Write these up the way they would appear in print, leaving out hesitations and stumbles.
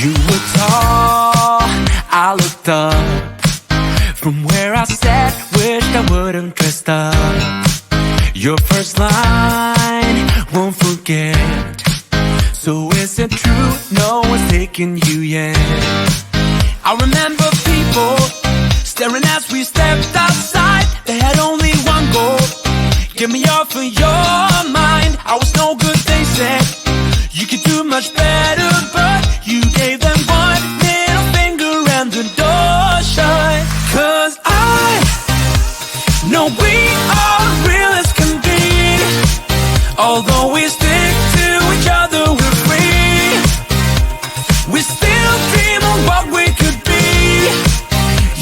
You were tall, I looked up. From where I sat, wished I wouldn't dressed up. Your first line, won't forget. So is it true, no one's taking you yet? I remember people staring as we stepped outside. They had only one goal, get me off of your mind. I was no good, they said. You could do much better, but you gave them one middle finger and the door shut. 'Cause I know we are real as can be. Although we stick to each other, we're free. We still dream of what we could be.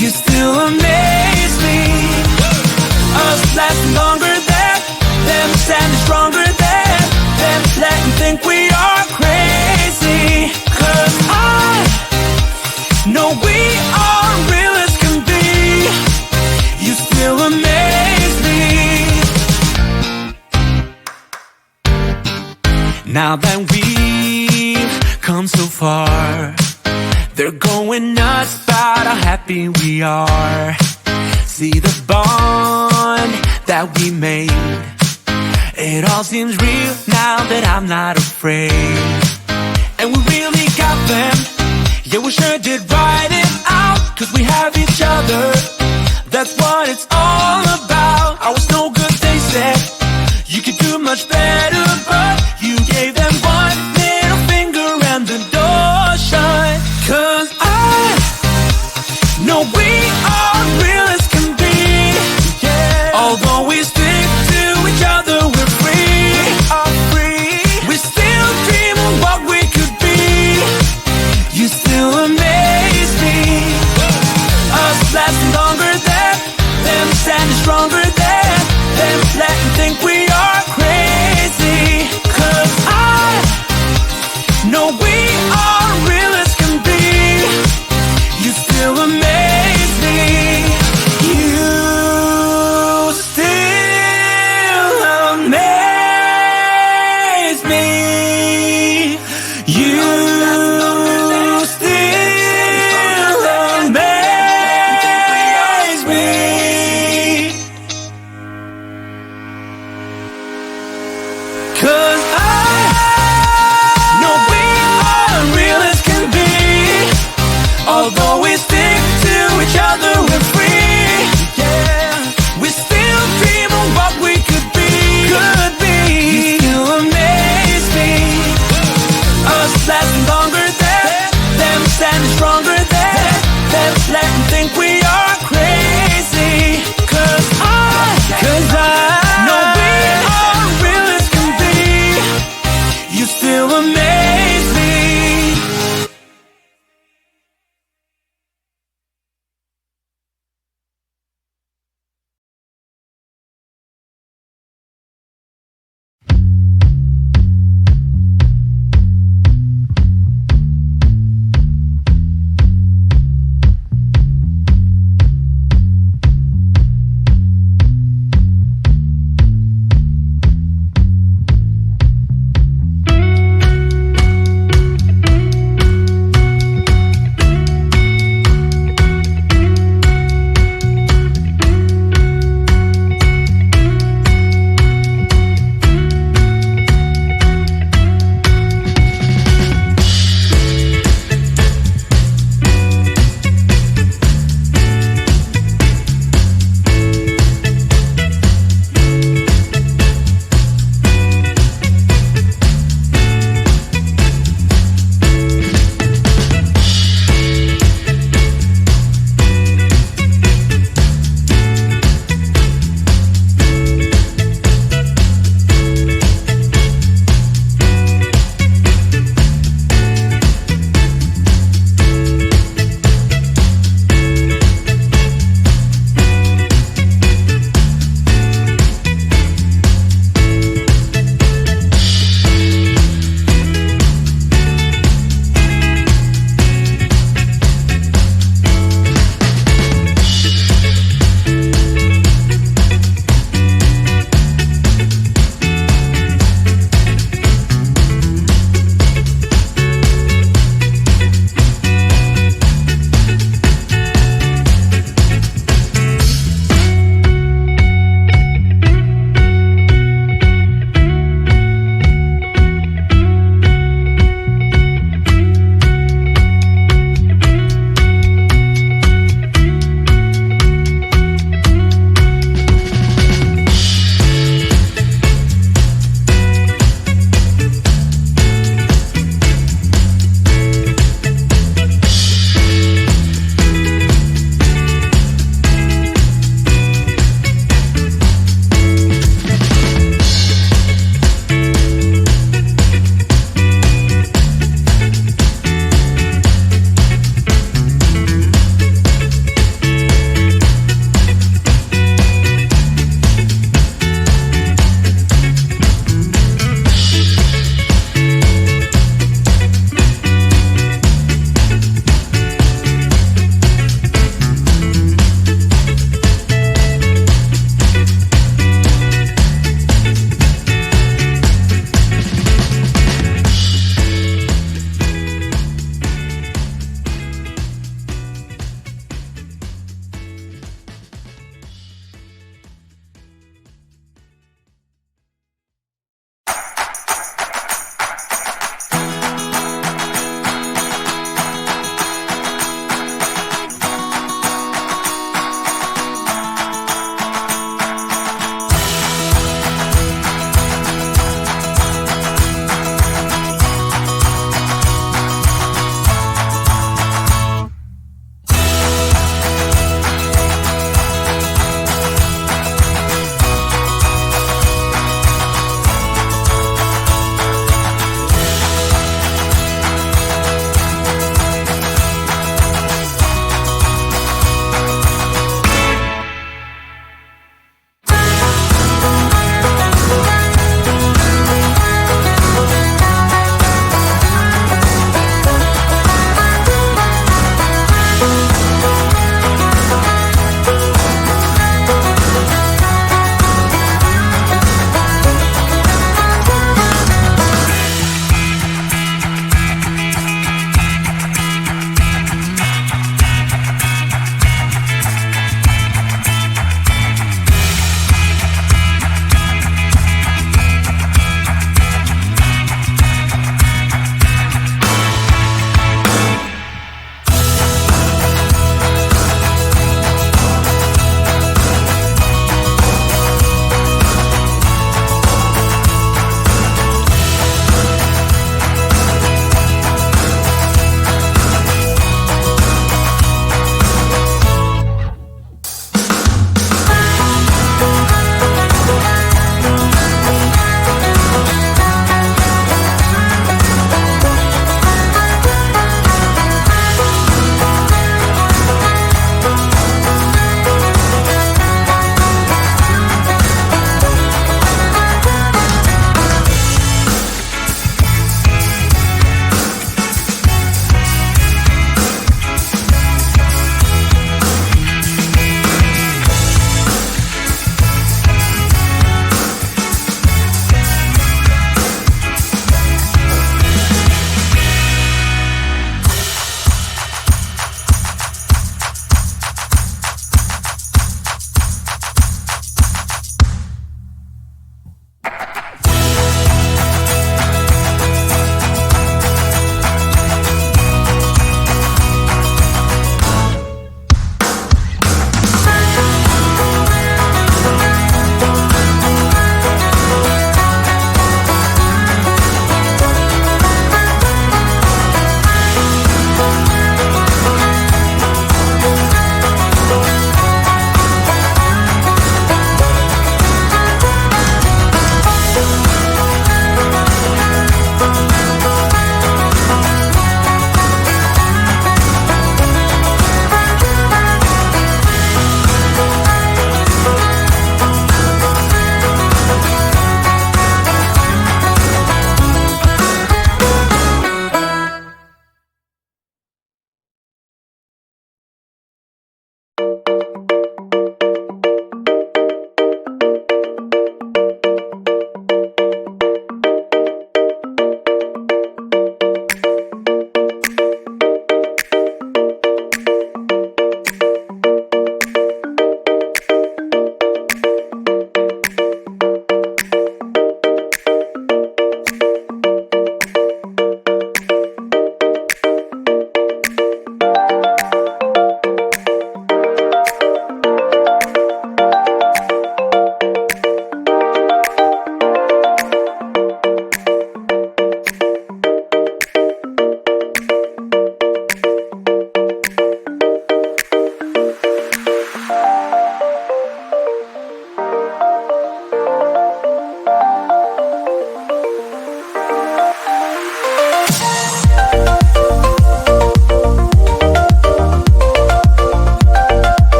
You still amaze me. Us lasting longer than them, standing stronger than them, letting think we are crazy. 'Cause I know we are real as can be. You still amaze me. Now that we've come so far, they're going nuts about how happy we are. See the bond that we made, it all seems real now that I'm not afraid. And we really got them, yeah, we sure did write it out. 'Cause we have each other, that's what it's all about. I was no good, they said. You could do much better, but you gave them one middle finger and the door shut. 'Cause I know we are real as can be. Yeah. Although we stick to each other, we're free. We are free. We still dream of what we could be. You still amaze me. Us lasting longer than them, standing stronger than them, letting think we are crazy. 'Cause I know we are real as can be. You still amaze me. You still amaze me. You still amaze me. 'Cause I know we are real as can be. Although we stick to